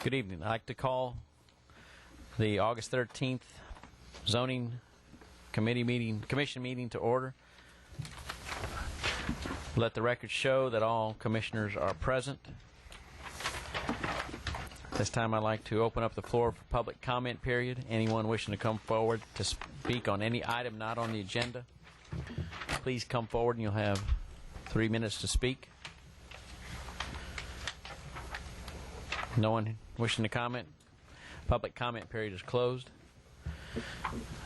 Good evening. I'd like to call the August 13th Zoning Commission meeting to order. Let the record show that all commissioners are present. This time I'd like to open up the floor for public comment period. Anyone wishing to come forward to speak on any item not on the agenda, please come forward and you'll have 3 minutes to speak. No one wishing to comment? Public comment period is closed.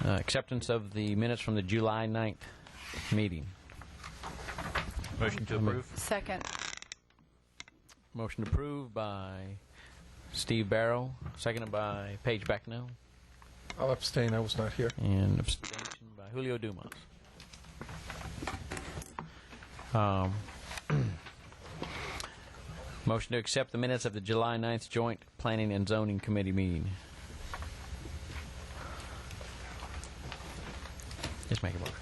Acceptance of the minutes from the July 9th meeting. Motion to approve. Second. Motion approved by Steve Barrow, seconded by Paige Becknell, I'll abstain. I was not here. and abstention by Julio Dumas. Motion to accept the minutes of the July 9th Joint Planning and Zoning Committee meeting. Just make a motion.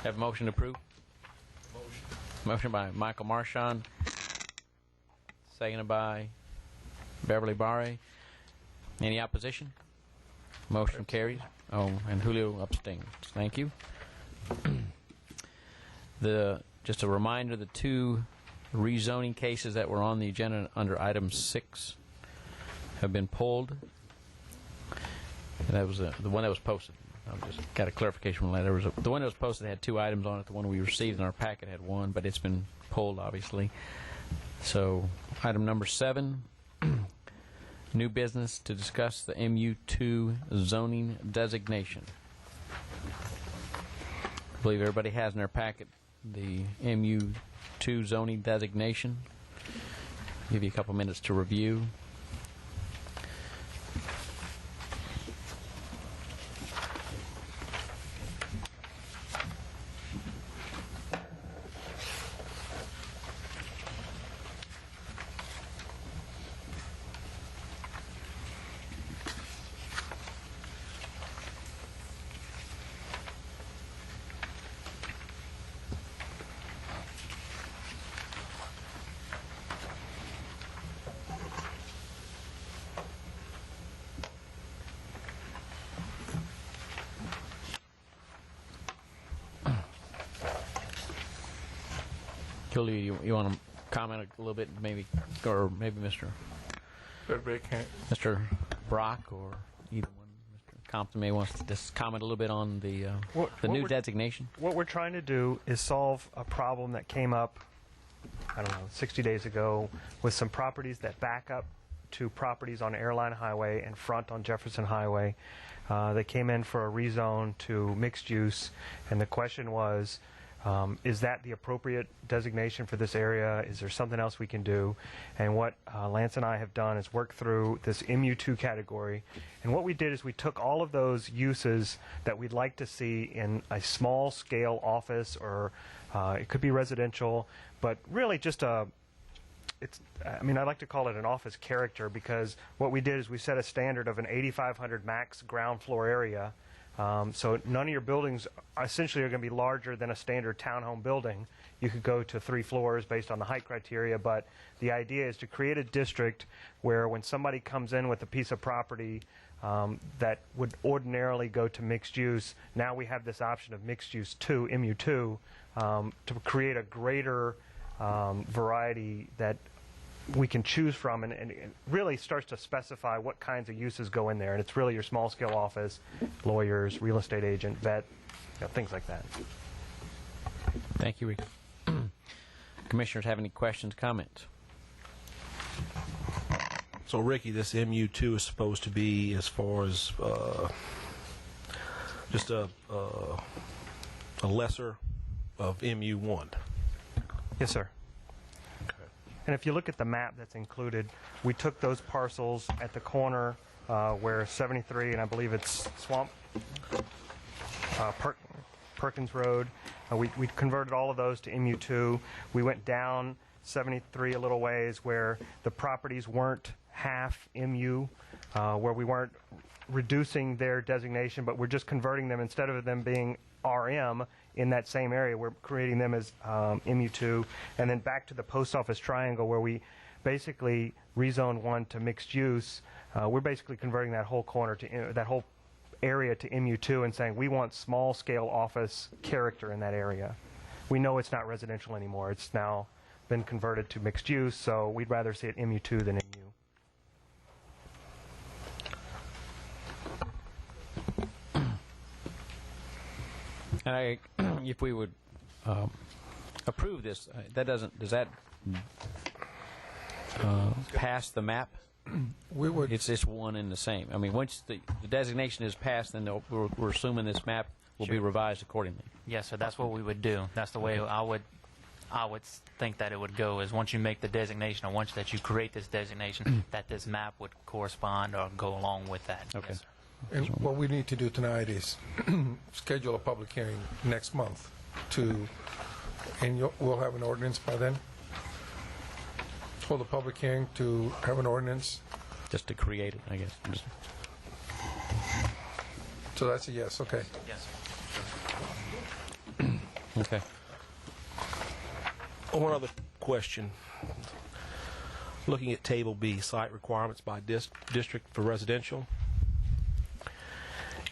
Have a motion to approve? Motion by Michael Marchand, seconded by Beverly Barre. Any opposition? Motion carries. Oh, and Julio abstains. Thank you. Just a reminder, the two rezoning cases that were on the agenda under item 6 have been pulled. And that was the one that was posted. I just got a clarification from that. The one that was posted had 2 items on it. The one we received in our packet had 1, but it's been pulled, obviously. So, item number 7, new business to discuss the MU2 zoning designation. I believe everybody has in their packet the MU2 zoning designation. Give you a couple minutes to review. Julie, you want to comment a little bit, maybe, or maybe Mr. Brock, or either one, Mr. Compton may want to just comment a little bit on the new designation. What we're trying to do is solve a problem that came up, 60 days ago, with some properties that back up to properties on Airline Highway and front on Jefferson Highway. They came in for a rezone to mixed use, and the question was, is that the appropriate designation for this area? Is there something else we can do? And what Lance and I have done is work through this MU2 category. And what we did is we took all of those uses that we'd like to see in a small scale office, or it could be residential, but really just I like to call it an office character, because what we did is we set a standard of an 8,500 max ground floor area. So none of your buildings essentially are going to be larger than a standard townhome building. You could go to 3 floors based on the height criteria, but the idea is to create a district where when somebody comes in with a piece of property that would ordinarily go to mixed use, now we have this option of mixed use 2, MU2, to create a greater variety that we can choose from, and it really starts to specify what kinds of uses go in there. And it's really your small scale office, lawyers, real estate agent, vet, things like that. Thank you, Rick. Commissioners have any questions, comments? So, Ricky, this MU2 is supposed to be, as far as just a lesser of MU1. Yes, sir. And if you look at the map that's included, we took those parcels at the corner where 73, and I believe it's Swamp, Perkins Road, we converted all of those to MU2. We went down 73 a little ways where the properties weren't half MU, where we weren't reducing their designation, but we're just converting them. Instead of them being RM in that same area, we're creating them as MU2. And then back to the post office triangle, where we basically rezone 1 to mixed use. We're basically converting that whole corner to that whole area to MU2 and saying we want small-scale office character in that area. We know it's not residential anymore. It's now been converted to mixed use, so we'd rather see it MU2 than MU. And if we would approve this, does that pass the map? We would, It's just one and the same. I mean, once the designation is passed, then we're assuming this map will be revised accordingly. Yes, sir. That's what we would do. That's the way I would think that it would go. Is once you make the designation, or once that you create this designation, that this map would correspond or go along with that. Okay. Yes, sir. and what we need to do tonight is schedule a public hearing next month and we'll have an ordinance by then. Hold a public hearing to have an ordinance. Just to create it, I guess. So that's a yes, okay. Yes, sir. Okay. One other question. Looking at Table B, site requirements by district for residential.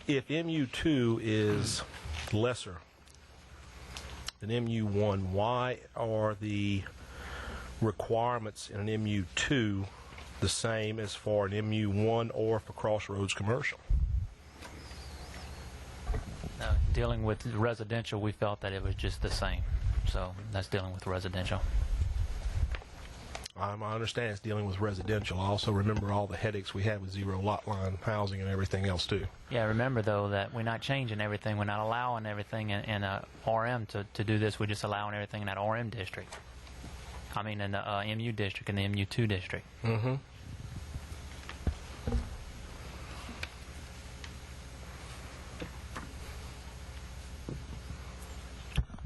If MU2 is lesser than MU1, why are the requirements in an MU2 the same as for an MU1 or for Crossroads Commercial? Dealing with residential, we felt that it was just the same. So that's dealing with residential. I understand it's dealing with residential. I also remember all the headaches we had with zero lot line housing and everything else too. Yeah, remember though that we're not changing everything. We're not allowing everything in RM to do this. We're just allowing everything in that RM district. I mean, in the MU district and the MU2 district. Mm-hmm.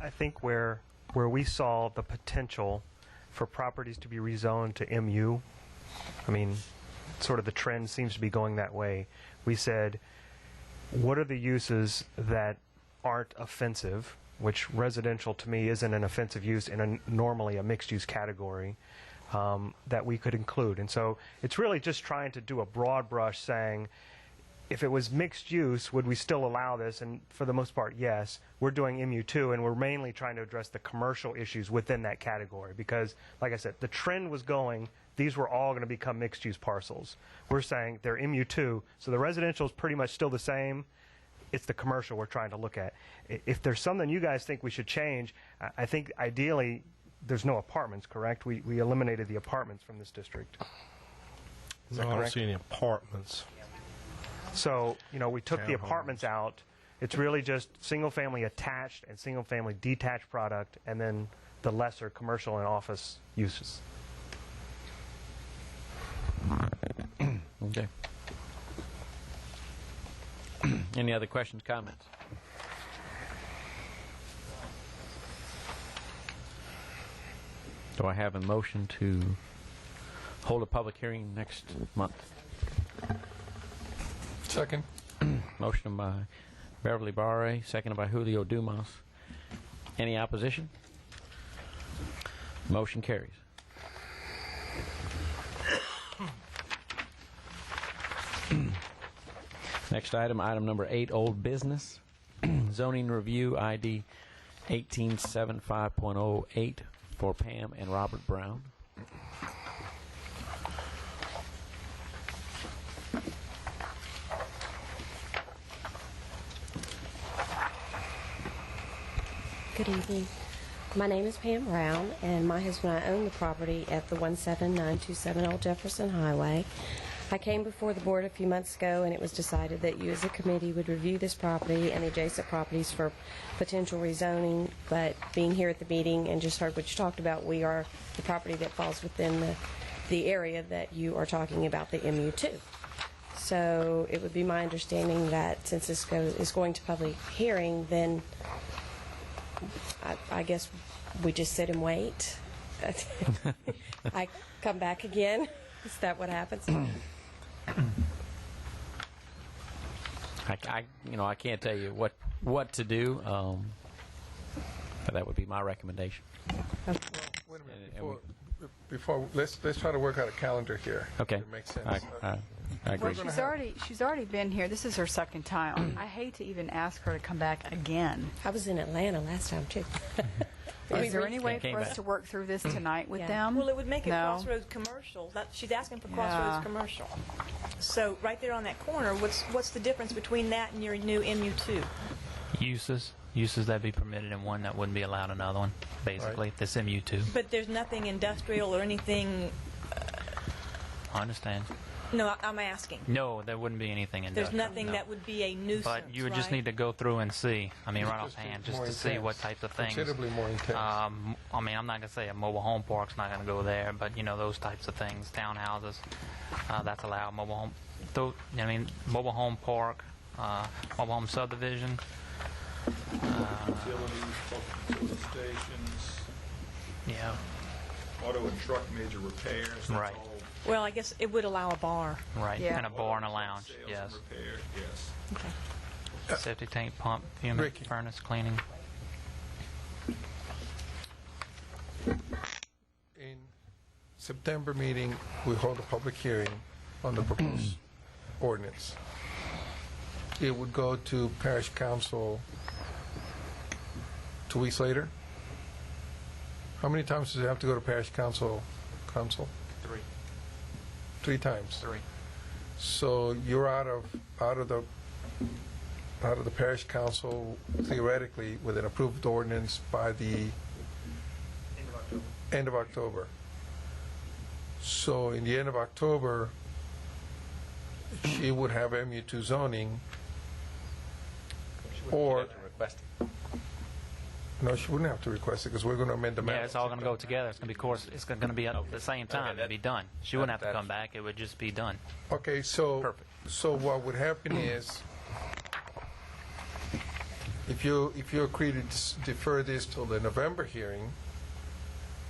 I think where we saw the potential for properties to be rezoned to MU, I mean, sort of the trend seems to be going that way. We said, what are the uses that aren't offensive, which residential to me isn't an offensive use in normally a mixed-use category, that we could include. And so it's really just trying to do a broad brush saying, if it was mixed use, would we still allow this? And for the most part, yes. We're doing MU2, and we're mainly trying to address the commercial issues within that category because, like I said, the trend was going, these were all going to become mixed-use parcels. We're saying they're MU2, so the residential is pretty much still the same. It's the commercial we're trying to look at. If there's something you guys think we should change, I think ideally there's no apartments, correct? We eliminated the apartments from this district. Is that I don't correct? see any apartments. So, we took the apartments out. It's really just single-family attached and single-family detached product, and then the lesser commercial and office uses. Okay. Any other questions, comments? Do I have a motion to hold a public hearing next month? Second. Motion by Beverly Barre, seconded by Julio Dumas. Any opposition? Motion carries. Next item, item number 8, old business. Zoning review ID 1875.08 for Pam and Robert Brown. Good evening. My name is Pam Brown, and my husband and I own the property at the 17927 Old Jefferson Highway. I came before the board a few months ago, and it was decided that you as a committee would review this property and the adjacent properties for potential rezoning, but being here at the meeting and just heard what you talked about, we are the property that falls within the area that you are talking about, the MU2. So it would be my understanding that since this is going to public hearing, then I guess we just sit and wait. I come back again. Is that what happens? I can't tell you what to do, but that would be my recommendation. Wait a minute. before, let's try to work out a calendar here. Okay. It makes sense. I agree. Well, she's already been here. This is her second time. I hate to even ask her to come back again. I was in Atlanta last time, too. Is there any way Came for us back. to work through this tonight with Yeah. them? Well, it would make a No. Crossroads commercial. She's asking for Yeah. Crossroads commercial. So right there on that corner, what's the difference between that and your new MU2? Uses that be permitted in one that wouldn't be allowed in another one, basically. This MU2. But there's nothing industrial or anything. I understand. No, I'm asking. No, there wouldn't be anything in There's nothing that would be a nuisance. But you would just right? need to go through and see. I mean, right Just offhand, more just to see what intense. types of things. Considerably more intense. I mean, I'm not going to say a mobile home park's not going to go there, but, you know, those types of things, townhouses, that's allowed. Mobile home, mobile home park, mobile home subdivision. Utilities, public utility stations, Yeah, auto and truck major repairs. That's Right. all Well, I guess it would allow a bar. right. Yeah. And a bar and a lounge, sales yes. and repair, yes. Okay. Septic tank, pump, fume, Ricky. furnace cleaning. In September meeting, we hold a public hearing on the proposed ordinance. It would go to Parish Council 2 weeks later. How many times does it have to go to Parish Council? 3 times. 3. So you're out of the Parish Council theoretically with an approved ordinance by the end of October. So in the end of October, she would have MU2 zoning, or no, she wouldn't have to request it because we're going to amend the map. Yeah, it's all going to go together. It's going to be it's going to be at the same time. It'd be done. She wouldn't have to come back. It would just be done. Okay, so Perfect. So what would happen is, if you agree to defer this till the November hearing,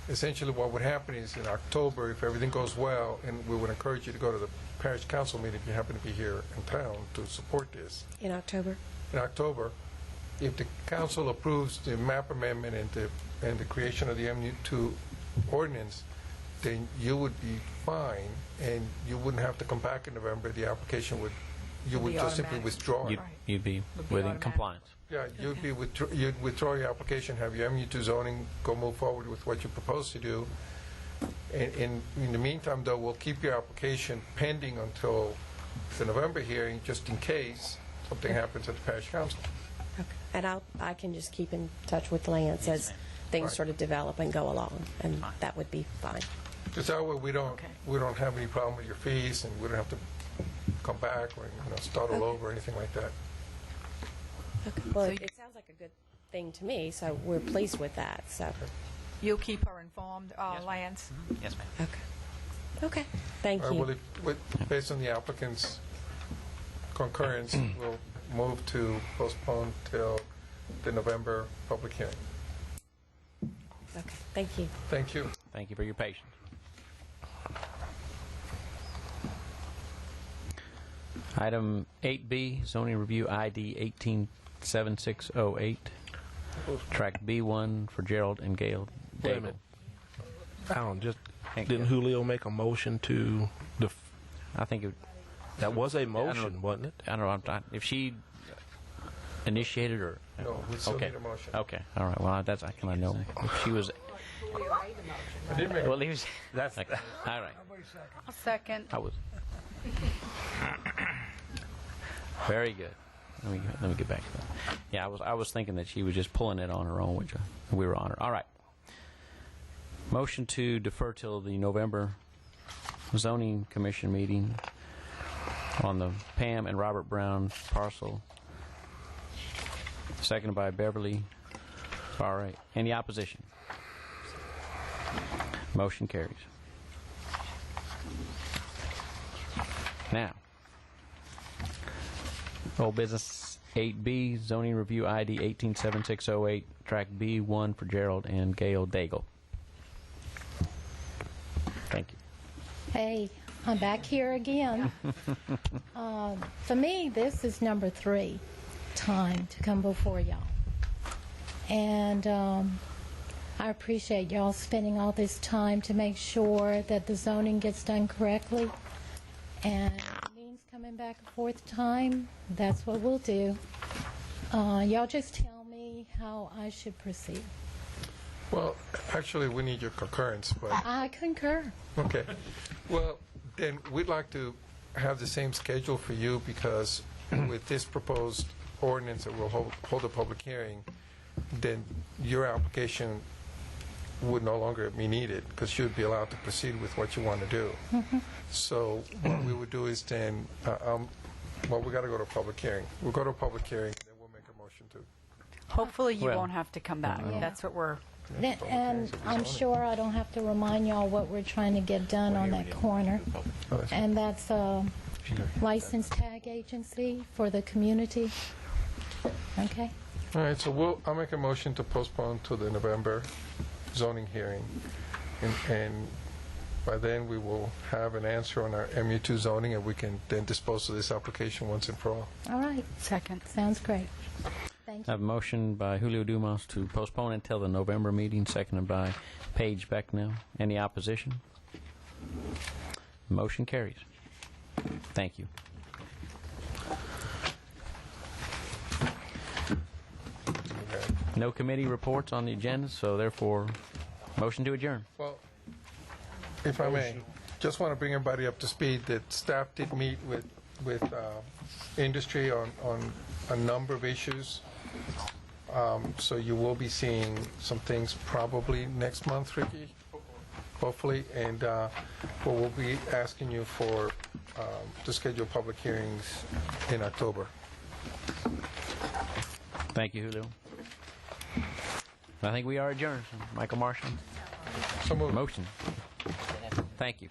essentially what would happen is in October, if everything goes well, and we would encourage you to go to the Parish Council meeting if you happen to be here in town to support this. In October? In October, if the council approves the map amendment and the creation of the MU2 ordinance, then you would be fine, and you wouldn't have to come back in November. The application you would be just simply automatic. withdraw it. You'd be Would be within automatic. compliance. Yeah, you'd withdraw your application, have your MU2 zoning, go move forward with what you propose to do. In the meantime, though, we'll keep your application pending until the November hearing, just in case something happens at the Parish Council. Okay. And I can just keep in touch with Lance as things Right. sort of develop and go along, and that would be fine. Because that way we don't have any problem with your fees, and we don't have to come back or start all over or anything like that. Okay. Well, it sounds like a good thing to me, so we're pleased with that. So, You'll keep her informed, Lance? Yes, ma'am. okay. Okay. Thank All right, you. well, based on the applicant's concurrence, we'll move to postpone till the November public hearing. Okay. Thank you. Thank you. Thank you for your patience. Item 8B, zoning review ID 187608, track B1 for Gerald and Gail Wait a Daigle. minute. Alan, Thank didn't you. Julio make a motion to I think that was a motion, wasn't it? I don't know if she initiated or. No, we still Okay. need a motion. Okay, all right. Well, that's I can know if she was. I did make a Well, he was. That's okay. All right. A second. I was. Very good. Let me get back to that. Yeah, I was thinking that she was just pulling it on her own, which we were on her. All right. Motion to defer till the November zoning commission meeting on the Pam and Robert Brown parcel. Seconded by Beverly. All right. Any opposition? Motion carries. Now, old business 8B, zoning review ID 187608, track B1 for Gerald and Gail Daigle. Thank you. Hey, I'm back here again. For me, this is number 3 time to come before y'all. And I appreciate y'all spending all this time to make sure that the zoning gets done correctly. And if it means coming back a fourth time, that's what we'll do. Y'all just tell me how I should proceed. Well, actually, we need your concurrence, but, I concur. okay. Well, then we'd like to have the same schedule for you because with this proposed ordinance that will hold a public hearing, then your application would no longer be needed because you'd be allowed to proceed with what you want to do. So what we would do is then, well, we got to go to a public hearing. We'll go to a public hearing, then we'll make a motion to. Hopefully you Well- won't have to come back. Yeah. That's what we're, And I'm sure I don't have to remind y'all what we're trying to get done on that corner. And that's a licensed tag agency for the community. Okay? All right, so I'll make a motion to postpone to the November zoning hearing. And by then, we will have an answer on our MU2 zoning, and we can then dispose of this application once and for all. All right. second. Sounds great. Thank I you. have a motion by Julio Dumas to postpone until the November meeting, seconded by Paige Becknell. Any opposition? Motion carries. Thank you. Okay. No committee reports on the agenda, so therefore, motion to adjourn. Well, if I may, just want to bring everybody up to speed that staff did meet with industry on a number of issues. So you will be seeing some things probably next month, Ricky, hopefully. And we'll be asking you for to schedule public hearings in October. Thank you, Julio. I think we are adjourned. Michael Marshall, So moved. motion. Thank you.